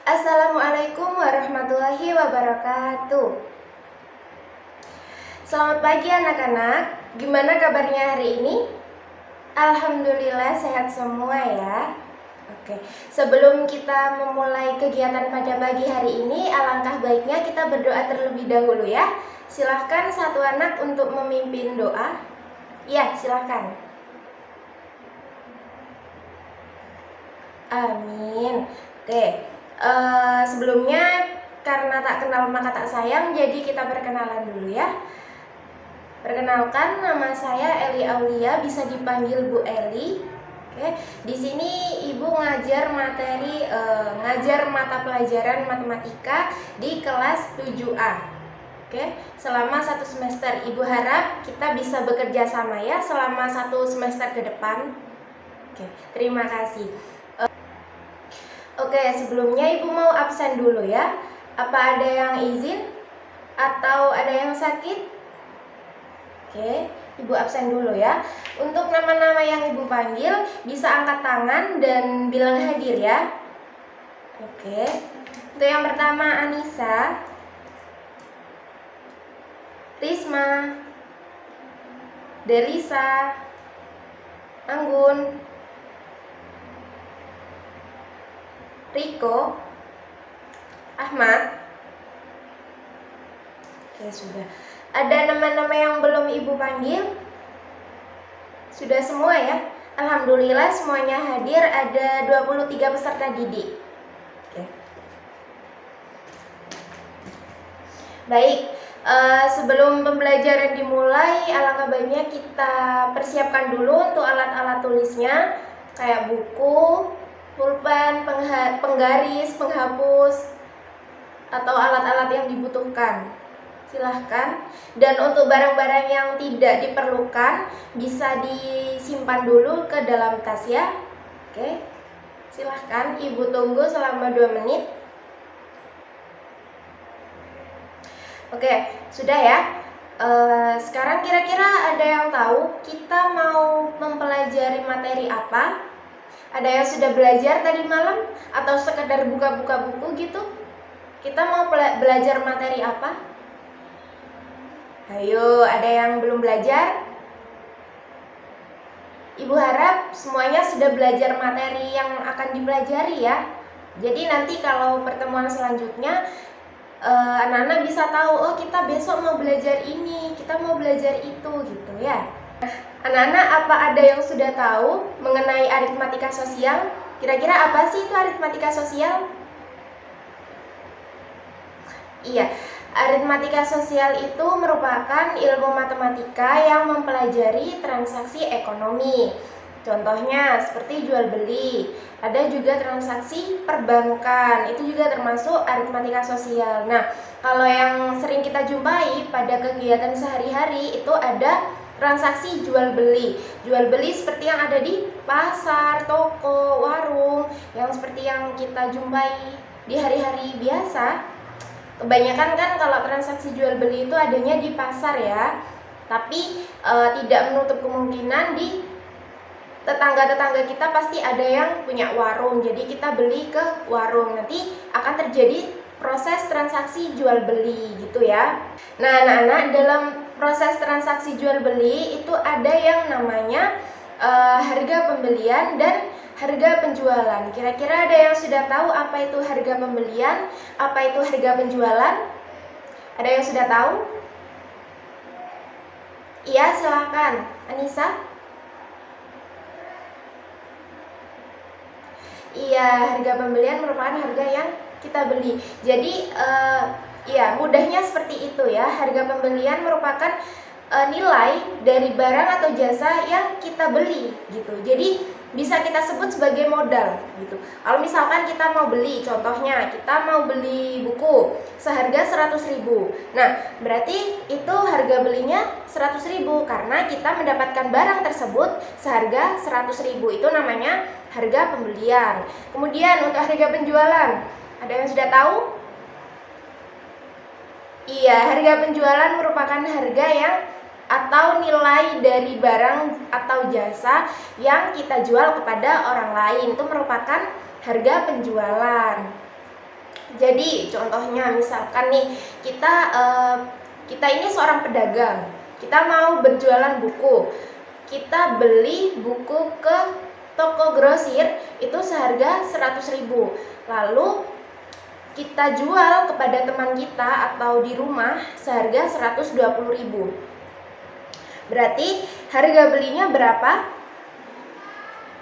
Assalamualaikum warahmatullahi wabarakatuh. Selamat pagi anak-anak. Gimana kabarnya hari ini? Alhamdulillah sehat semua ya. Oke, sebelum kita memulai kegiatan pada pagi hari ini, alangkah baiknya kita berdoa terlebih dahulu ya. Silahkan satu anak untuk memimpin doa. Ya, silahkan. Amin. Oke, sebelumnya karena tak kenal maka tak sayang, jadi kita perkenalan dulu ya. Perkenalkan, nama saya Eli Aulia, bisa dipanggil Bu Eli. Oke, di sini Ibu ngajar mata pelajaran matematika di kelas 7A. Oke, selama 1 semester. Ibu harap kita bisa bekerja sama ya selama 1 semester ke depan. Oke, terima kasih. Oke, sebelumnya Ibu mau absen dulu ya. Apa ada yang izin? Atau ada yang sakit? Oke, Ibu absen dulu ya. Untuk nama-nama yang Ibu panggil, bisa angkat tangan dan bilang hadir ya. Oke, untuk yang pertama Anissa, Risma, Delisa, Anggun, Riko, Ahmad. Oke, sudah. Ada nama-nama yang belum Ibu panggil? Sudah semua ya? Alhamdulillah semuanya hadir, ada 23 peserta didik. Oke. Baik, sebelum pembelajaran dimulai, alangkah baiknya kita persiapkan dulu untuk alat-alat tulisnya, kayak buku, pulpen, penggaris, penghapus, atau alat-alat yang dibutuhkan. Silahkan. Dan untuk barang-barang yang tidak diperlukan bisa disimpan dulu ke dalam tas ya. Oke, silahkan. Ibu tunggu selama 2 menit. Oke, sudah ya. Sekarang kira-kira ada yang tahu kita mau mempelajari materi apa? Ada yang sudah belajar tadi malam atau sekedar buka-buka buku gitu? Kita mau belajar materi apa? Ayo, ada yang belum belajar? Ibu harap semuanya sudah belajar materi yang akan dipelajari ya. Jadi nanti kalau pertemuan selanjutnya anak-anak bisa tahu, oh kita besok mau belajar ini, kita mau belajar itu gitu ya. Anak-anak, apa ada yang sudah tahu mengenai aritmatika sosial? Kira-kira apa sih itu aritmatika sosial? Iya, aritmatika sosial itu merupakan ilmu matematika yang mempelajari transaksi ekonomi. Contohnya seperti jual beli, ada juga transaksi perbankan, itu juga termasuk aritmatika sosial. Nah, kalau yang sering kita jumpai pada kegiatan sehari-hari itu ada transaksi jual beli. Jual beli seperti yang ada di pasar, toko, warung, yang seperti yang kita jumpai di hari-hari biasa. Kebanyakan kan kalau transaksi jual beli itu adanya di pasar ya, tapi tidak menutup kemungkinan di tetangga-tetangga kita pasti ada yang punya warung, jadi kita beli ke warung, nanti akan terjadi proses transaksi jual beli gitu ya. Nah anak-anak, dalam proses transaksi jual beli itu ada yang namanya harga pembelian dan harga penjualan. Kira-kira ada yang sudah tahu apa itu harga pembelian, apa itu harga penjualan? Ada yang sudah tahu? Iya, silakan. Anissa? Iya, harga pembelian merupakan harga yang kita beli. Jadi, ya mudahnya seperti itu ya. Harga pembelian merupakan nilai dari barang atau jasa yang kita beli gitu. Jadi bisa kita sebut sebagai modal gitu. Kalau misalkan kita mau beli, contohnya kita mau beli buku seharga 100.000. Nah, berarti itu harga belinya 100.000 karena kita mendapatkan barang tersebut seharga 100.000. Itu namanya harga pembelian. Kemudian untuk harga penjualan, ada yang sudah tahu? Iya, harga penjualan merupakan harga yang atau nilai dari barang atau jasa yang kita jual kepada orang lain. Itu merupakan harga penjualan. Jadi contohnya misalkan nih kita ini seorang pedagang, kita mau berjualan buku, kita beli buku ke toko grosir itu seharga 100.000, lalu kita jual kepada teman kita atau di rumah seharga 120.000. Berarti harga belinya berapa?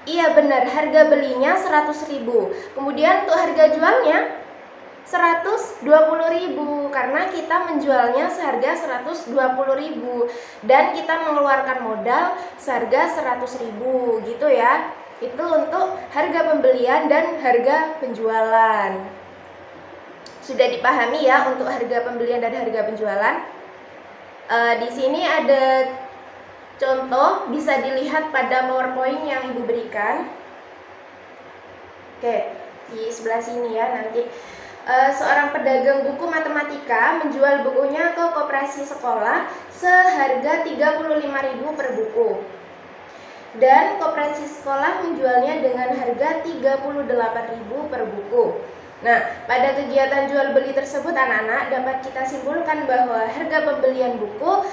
Iya benar, harga belinya 100.000. Kemudian untuk harga jualnya 120.000 karena kita menjualnya seharga 120.000 dan kita mengeluarkan modal seharga 100.000 gitu ya. Itu untuk harga pembelian dan harga penjualan. Sudah dipahami ya untuk harga pembelian dan harga penjualan. Di sini ada contoh, bisa dilihat pada PowerPoint yang Ibu berikan. Oke, di sebelah sini ya nanti. Seorang pedagang buku matematika menjual bukunya ke koperasi sekolah seharga 35.000 per buku. Dan koperasi sekolah menjualnya dengan harga 38.000 per buku. Nah, pada kegiatan jual beli tersebut anak-anak dapat kita simpulkan bahwa harga pembelian buku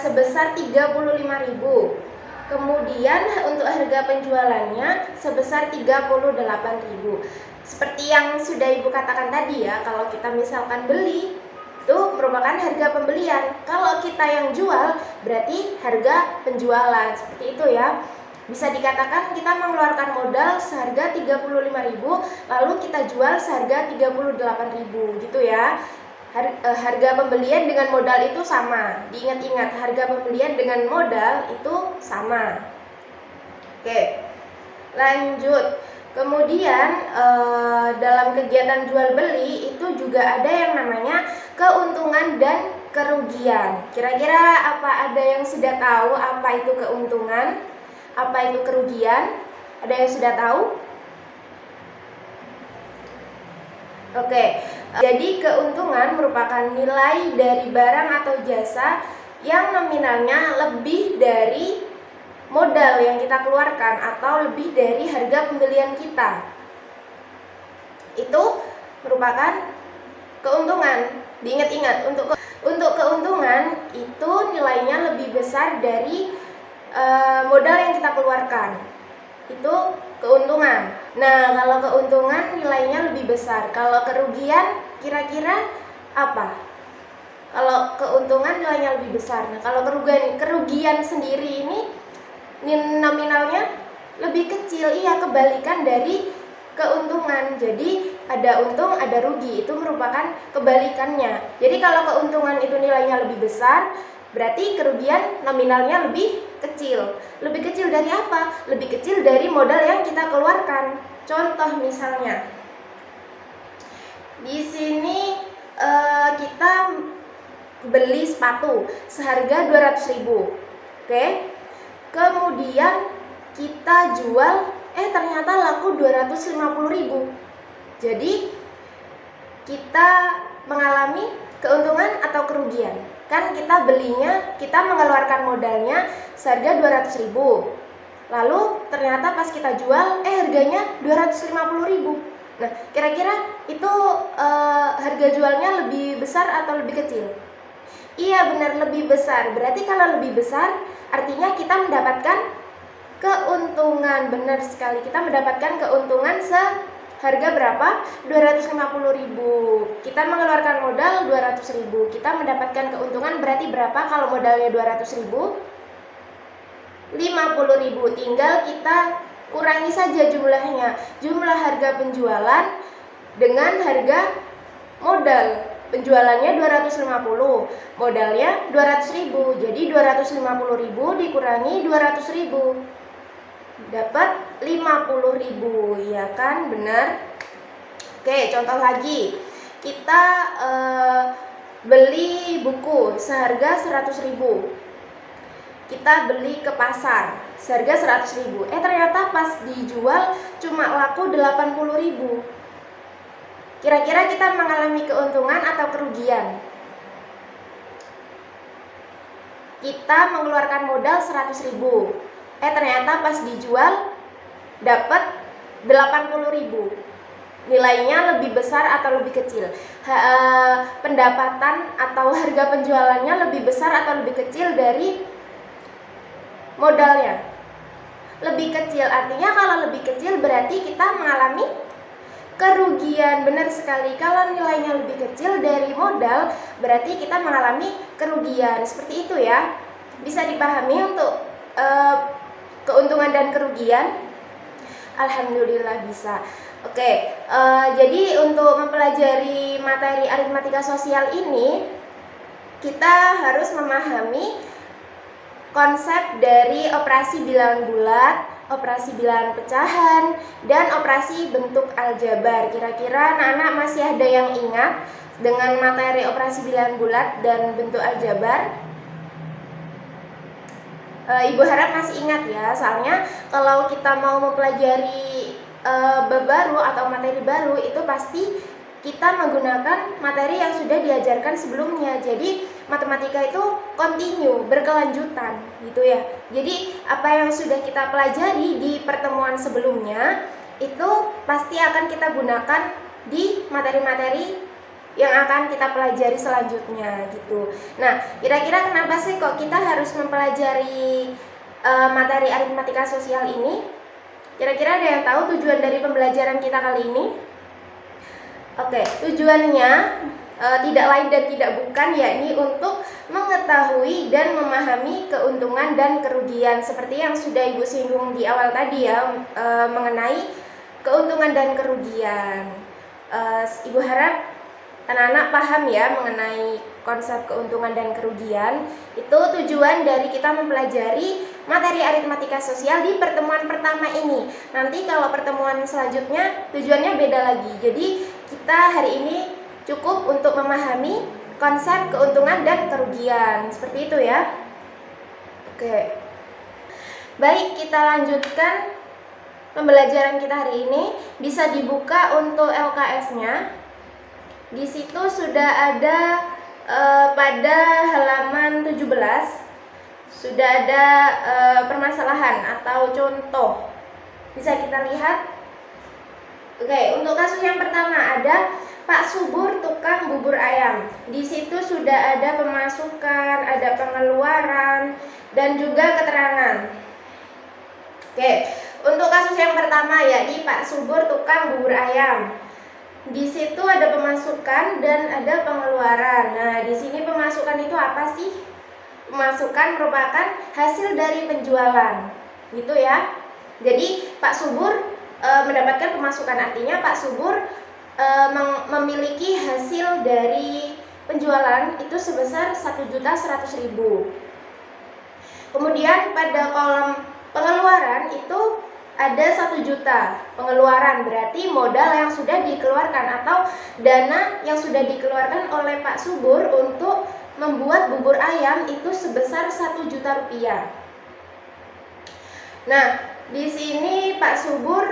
sebesar 35.000. Kemudian untuk harga penjualannya sebesar 38.000. Seperti yang sudah Ibu katakan tadi ya, kalau kita misalkan beli itu merupakan harga pembelian. Kalau kita yang jual berarti harga penjualan. Seperti itu ya. Bisa dikatakan kita mengeluarkan modal seharga 35.000 lalu kita jual seharga 38.000 gitu ya. Harga pembelian dengan modal itu sama. Diingat-ingat, harga pembelian dengan modal itu sama. Oke, lanjut. Kemudian dalam kegiatan jual beli itu juga ada yang namanya keuntungan dan kerugian. Kira-kira apa ada yang sudah tahu apa itu keuntungan, apa itu kerugian? Ada yang sudah tahu? Oke, jadi keuntungan merupakan nilai dari barang atau jasa yang nominalnya lebih dari modal yang kita keluarkan atau lebih dari harga pembelian kita. Itu merupakan keuntungan. Diingat-ingat, untuk keuntungan itu nilainya lebih besar dari modal yang kita keluarkan. Itu keuntungan. Nah, kalau keuntungan nilainya lebih besar. Kalau kerugian kira-kira apa? Kalau keuntungan nilainya lebih besar. Nah, kalau kerugian sendiri ini nominalnya lebih kecil. Iya, kebalikan dari keuntungan. Jadi ada untung, ada rugi. Itu merupakan kebalikannya. Jadi kalau keuntungan itu nilainya lebih besar, berarti kerugian nominalnya lebih kecil. Lebih kecil dari apa? Lebih kecil dari modal yang kita keluarkan. Contoh misalnya, di sini kita beli sepatu seharga 200.000. Oke. Kemudian kita jual, ternyata laku 250.000. Jadi kita mengalami keuntungan atau kerugian. Kan kita belinya, kita mengeluarkan modalnya seharga 200.000. Lalu ternyata pas kita jual, harganya 250.000. Nah, kira-kira itu harga jualnya lebih besar atau lebih kecil? Iya benar, lebih besar. Berarti kalau lebih besar, artinya kita mendapatkan keuntungan. Benar sekali, kita mendapatkan keuntungan seharga berapa? 250.000. Kita mengeluarkan modal 200.000. Kita mendapatkan keuntungan berarti berapa kalau modalnya 200.000? 50.000. Tinggal kita kurangi saja jumlahnya. Jumlah harga penjualan dengan harga modal. Penjualannya 250, modalnya 200.000. Jadi 250.000 dikurangi 200.000. Dapat 50.000, ya kan? Benar? Oke, contoh lagi. Kita beli buku seharga 100.000. Kita beli ke pasar seharga 100.000. Ternyata pas dijual cuma laku 80.000. Kira-kira kita mengalami keuntungan atau kerugian? Kita mengeluarkan modal 100.000. Ternyata pas dijual dapat 80.000. nilainya lebih besar atau lebih kecil, pendapatan atau harga penjualannya lebih besar atau lebih kecil dari modalnya. Lebih kecil artinya kalau lebih kecil berarti kita mengalami kerugian. Benar sekali, kalau nilainya lebih kecil dari modal berarti kita mengalami kerugian. Seperti itu ya, bisa dipahami untuk keuntungan dan kerugian? Alhamdulillah bisa. Oke, jadi untuk mempelajari materi aritmatika sosial ini kita harus memahami konsep dari operasi bilangan bulat, operasi bilangan pecahan, dan operasi bentuk aljabar. Kira-kira anak-anak masih ada yang ingat dengan materi operasi bilangan bulat dan bentuk aljabar? Ibu harap masih ingat ya, soalnya kalau kita mau mempelajari bab baru atau materi baru itu pasti kita menggunakan materi yang sudah diajarkan sebelumnya. Jadi matematika itu continue, berkelanjutan gitu ya. Jadi apa yang sudah kita pelajari di pertemuan sebelumnya itu pasti akan kita gunakan di materi-materi yang akan kita pelajari selanjutnya gitu. Nah, kira-kira kenapa sih kok kita harus mempelajari materi aritmatika sosial ini? Kira-kira ada yang tahu tujuan dari pembelajaran kita kali ini? Oke, tujuannya tidak lain dan tidak bukan, yakni untuk mengetahui dan memahami keuntungan dan kerugian seperti yang sudah Ibu singgung di awal tadi ya, mengenai keuntungan dan kerugian. Ibu harap anak-anak paham ya mengenai konsep keuntungan dan kerugian. Itu tujuan dari kita mempelajari materi aritmatika sosial di pertemuan pertama ini. Nanti kalau pertemuan selanjutnya tujuannya beda lagi. Jadi kita hari ini cukup untuk memahami konsep keuntungan dan kerugian. Seperti itu ya. Oke. Baik, kita lanjutkan pembelajaran kita hari ini. Bisa dibuka untuk LKS-nya. Di situ sudah ada pada halaman 17 sudah ada permasalahan atau contoh. Bisa kita lihat. Oke, untuk kasus yang pertama ada Pak Subur tukang bubur ayam. Di situ sudah ada pemasukan, ada pengeluaran, dan juga keterangan. Oke, untuk kasus yang pertama yakni Pak Subur tukang bubur ayam. Di situ ada pemasukan dan ada pengeluaran. Nah, di sini pemasukan itu apa sih? Pemasukan merupakan hasil dari penjualan, gitu ya. Jadi Pak Subur mendapatkan pemasukan, artinya Pak Subur memiliki hasil dari penjualan itu sebesar 1.100.000. Kemudian pada kolom pengeluaran itu ada 1 juta pengeluaran, berarti modal yang sudah dikeluarkan atau dana yang sudah dikeluarkan oleh Pak Subur untuk membuat bubur ayam itu sebesar 1 juta rupiah. Nah, di sini Pak Subur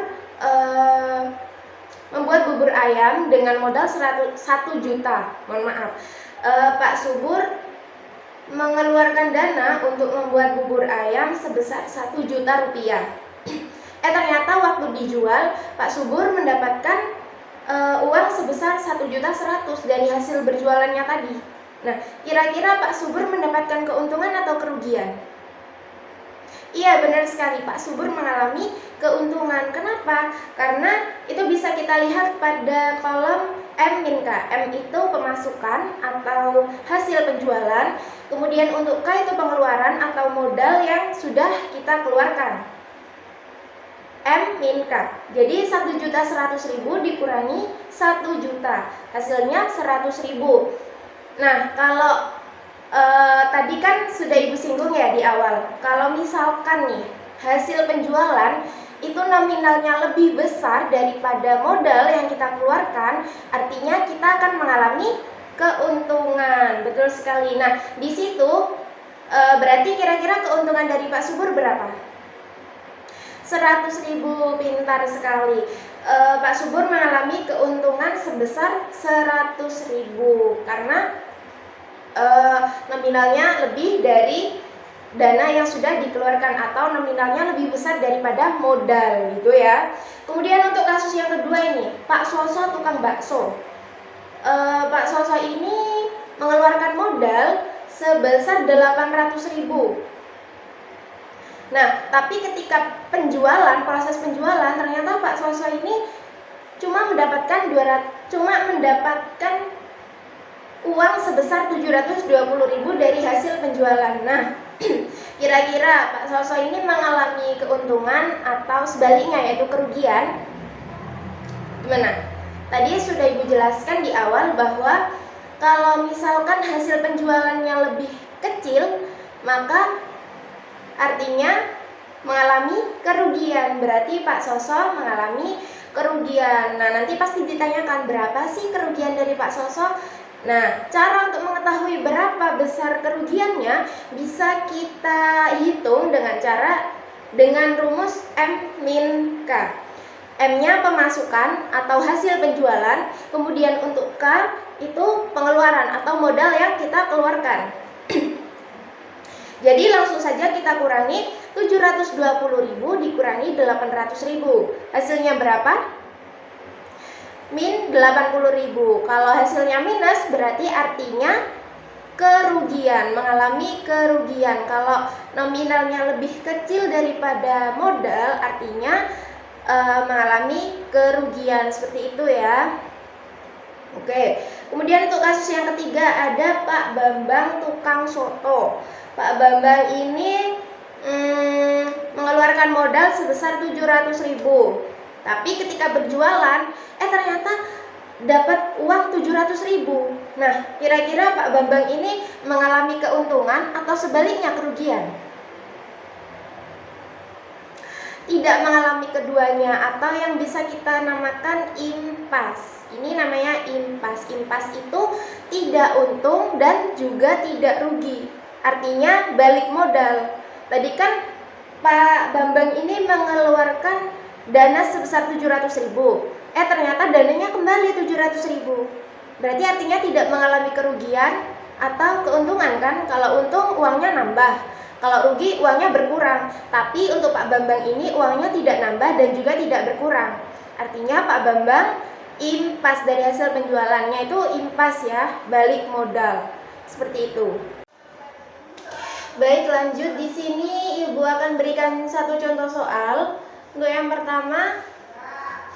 membuat bubur ayam dengan modal 1 juta. Mohon maaf, Pak Subur mengeluarkan dana untuk membuat bubur ayam sebesar 1 juta rupiah. Ternyata waktu dijual Pak Subur mendapatkan uang sebesar 1.100.000 dari hasil berjualannya tadi. Nah, kira-kira Pak Subur mendapatkan keuntungan atau kerugian? Iya, benar sekali, Pak Subur mengalami keuntungan. Kenapa? Karena itu bisa kita lihat pada kolom M-K. M itu pemasukan atau hasil penjualan. Kemudian untuk K itu pengeluaran atau modal yang sudah kita keluarkan. M-K. Jadi 1.100.000 dikurangi 1 juta. Hasilnya 100.000. Nah, kalau tadi kan sudah Ibu singgung ya di awal. Kalau misalkan nih hasil penjualan itu nominalnya lebih besar daripada modal yang kita keluarkan, artinya kita akan mengalami keuntungan. Betul sekali. Nah, di situ berarti kira-kira keuntungan dari Pak Subur berapa? 100.000. Pintar sekali. Pak Subur mengalami keuntungan sebesar 100.000 karena nominalnya lebih dari dana yang sudah dikeluarkan atau nominalnya lebih besar daripada modal gitu ya. Kemudian untuk kasus yang kedua ini, Pak Soso tukang bakso. Pak Soso ini mengeluarkan modal sebesar 800.000. Nah, tapi ketika proses penjualan ternyata Pak Soso ini cuma mendapatkan uang sebesar 720.000 dari hasil penjualan. Nah, kira-kira Pak Soso ini mengalami keuntungan atau sebaliknya yaitu kerugian? Gimana? Tadi sudah Ibu jelaskan di awal bahwa kalau misalkan hasil penjualannya lebih kecil, maka artinya mengalami kerugian. Berarti Pak Soso mengalami kerugian. Nah, nanti pasti ditanyakan berapa sih kerugian dari Pak Soso? Nah, cara untuk mengetahui berapa besar kerugiannya bisa kita hitung dengan rumus M-K. M-nya pemasukan atau hasil penjualan, kemudian untuk K itu pengeluaran atau modal yang kita keluarkan. Jadi langsung saja kita kurangi 720.000 dikurangi 800.000. Hasilnya berapa? Min 80.000. Kalau hasilnya minus berarti artinya kerugian, mengalami kerugian. Kalau nominalnya lebih kecil daripada modal artinya mengalami kerugian, seperti itu ya. Oke, kemudian untuk kasus yang ketiga ada Pak Bambang tukang soto. Pak Bambang ini mengeluarkan modal sebesar 700.000. Tapi ketika berjualan, ternyata dapat uang 700.000. Nah, kira-kira Pak Bambang ini mengalami keuntungan atau sebaliknya kerugian? Tidak mengalami keduanya atau yang bisa kita namakan impas. Ini namanya impas. Impas itu tidak untung dan juga tidak rugi. Artinya balik modal. Tadi kan Pak Bambang ini mengeluarkan dana sebesar 700.000. Ternyata dananya kembali 700.000. Berarti artinya tidak mengalami kerugian atau keuntungan kan? Kalau untung uangnya nambah, kalau rugi uangnya berkurang. Tapi untuk Pak Bambang ini uangnya tidak nambah dan juga tidak berkurang. Artinya Pak Bambang impas dari hasil penjualannya itu impas ya, balik modal. Seperti itu. Baik, lanjut di sini Ibu akan berikan satu contoh soal. Untuk yang pertama,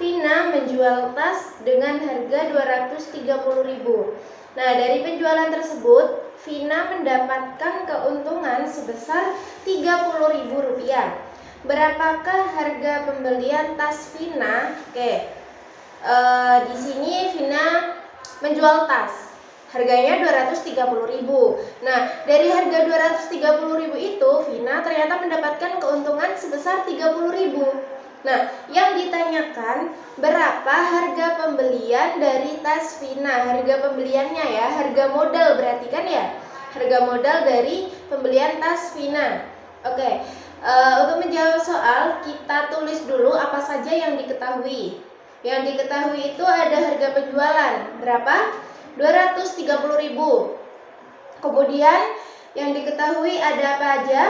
Vina menjual tas dengan harga 230.000. Nah, dari penjualan tersebut, Vina mendapatkan keuntungan sebesar 30.000 rupiah. Berapakah harga pembelian tas Vina? Di sini Vina menjual tas. Harganya 230.000. Nah, dari harga 230.000 itu Vina ternyata mendapatkan keuntungan sebesar 30.000. Nah, yang ditanyakan berapa harga pembelian dari tas Vina? Harga pembeliannya ya, harga modal berarti kan ya? Harga modal dari pembelian tas Vina. Oke, untuk menjawab soal kita tulis dulu apa saja yang diketahui. Yang diketahui itu ada harga penjualan berapa? 230.000. Kemudian yang diketahui ada apa aja?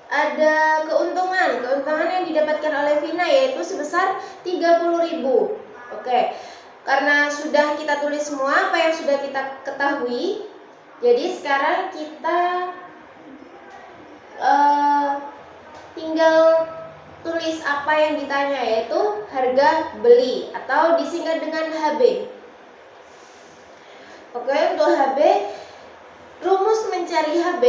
Ada keuntungan yang didapatkan oleh Vina yaitu sebesar 30.000. Oke, karena sudah kita tulis semua apa yang sudah kita ketahui, jadi sekarang kita tinggal tulis apa yang ditanya yaitu harga beli atau disingkat dengan HB. Oke, untuk HB, rumus mencari HB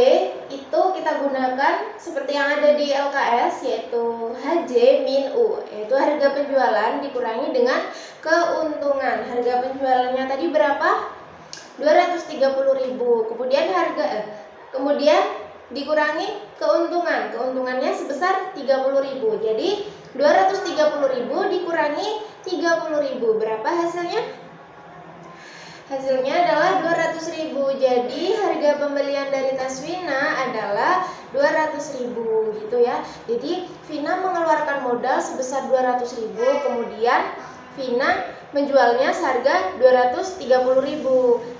itu kita gunakan seperti yang ada di LKS yaitu HJ min U, yaitu harga penjualan dikurangi dengan keuntungan. Harga penjualannya tadi berapa? 230.000. Kemudian dikurangi keuntungan. Keuntungannya sebesar 30.000. Jadi 230.000 dikurangi 30.000. Berapa hasilnya? Hasilnya adalah 200.000. Jadi harga pembelian dari tas Vina adalah 200.000 gitu ya. Jadi Vina mengeluarkan modal sebesar 200.000, kemudian Vina menjualnya seharga 230.000.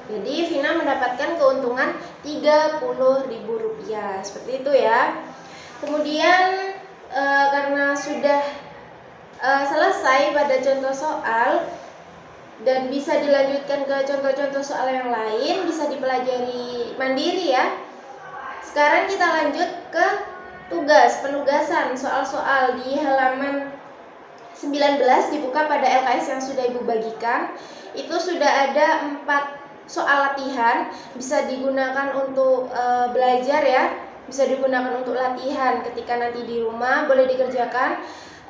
Jadi Vina mendapatkan keuntungan Rp30.000. Seperti itu ya. Kemudian karena sudah selesai pada contoh soal dan bisa dilanjutkan ke contoh-contoh soal yang lain, bisa dipelajari mandiri ya. Sekarang kita lanjut ke tugas penugasan soal-soal di halaman 19, dibuka pada LKS yang sudah Ibu bagikan. Itu sudah ada 4 soal latihan, bisa digunakan untuk belajar ya, bisa digunakan untuk latihan ketika nanti di rumah, boleh dikerjakan.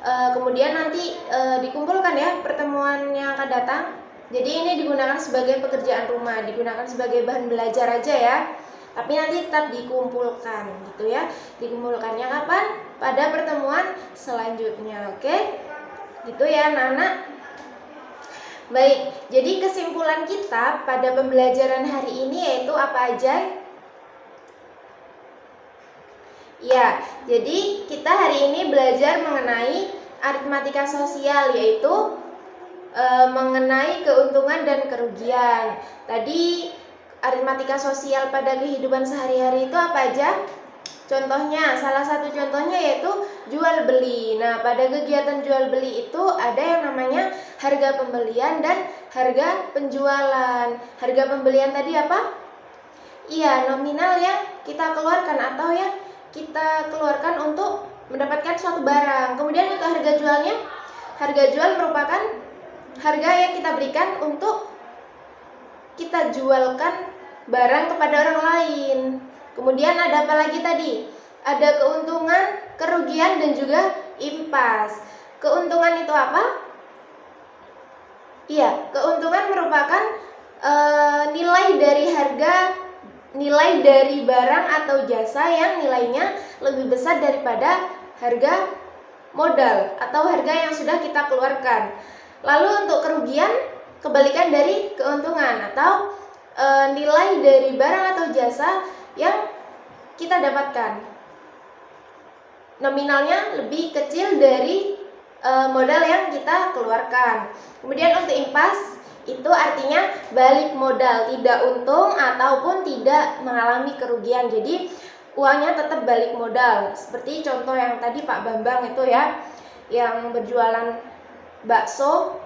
Kemudian nanti dikumpulkan ya pertemuan yang akan datang. Jadi ini digunakan sebagai pekerjaan rumah, digunakan sebagai bahan belajar aja ya. Tapi nanti tetap dikumpulkan gitu ya. Dikumpulkannya kapan? Pada pertemuan selanjutnya, oke? Gitu ya anak-anak. Baik, jadi kesimpulan kita pada pembelajaran hari ini yaitu apa aja? Ya, jadi kita hari ini belajar mengenai aritmatika sosial, yaitu mengenai keuntungan dan kerugian. Tadi aritmatika sosial pada kehidupan sehari-hari itu apa aja? Contohnya, salah satu contohnya yaitu jual beli. Nah, pada kegiatan jual beli itu ada yang namanya harga pembelian dan harga penjualan. Harga pembelian tadi apa? Iya, nominal yang kita keluarkan atau yang kita keluarkan untuk mendapatkan suatu barang. Kemudian untuk harga jualnya, harga jual merupakan harga yang kita berikan untuk kita jualkan barang kepada orang lain. Kemudian ada apa lagi tadi? Ada keuntungan, kerugian, dan juga impas. Keuntungan itu apa? Iya, keuntungan merupakan nilai dari barang atau jasa yang nilainya lebih besar daripada harga modal atau harga yang sudah kita keluarkan. Lalu untuk kerugian, kebalikan dari keuntungan atau nilai dari barang atau jasa yang kita dapatkan. Nominalnya lebih kecil dari modal yang kita keluarkan. Kemudian untuk impas, itu artinya balik modal, tidak untung ataupun tidak mengalami kerugian. Jadi uangnya tetap balik modal. Seperti contoh yang tadi Pak Bambang itu ya, yang berjualan bakso,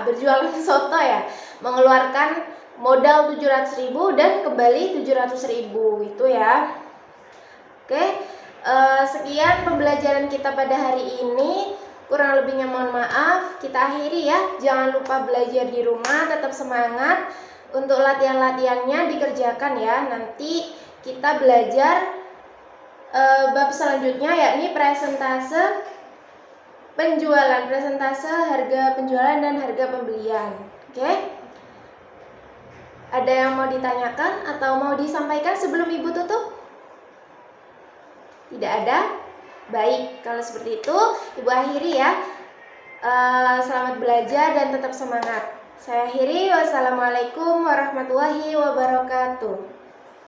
berjualan soto ya, mengeluarkan modal 700.000 dan kembali 700.000 itu ya. Oke, sekian pembelajaran kita pada hari ini. Kurang lebihnya mohon maaf. Kita akhiri ya. Jangan lupa belajar di rumah, tetap semangat. Untuk latihan-latihannya dikerjakan ya. Nanti kita belajar bab selanjutnya, yakni presentase penjualan, presentase harga penjualan dan harga pembelian. Oke? Ada yang mau ditanyakan atau mau disampaikan sebelum Ibu tutup? Tidak ada? Baik, kalau seperti itu Ibu akhiri ya. Selamat belajar dan tetap semangat. Saya akhiri. Wassalamualaikum warahmatullahi wabarakatuh.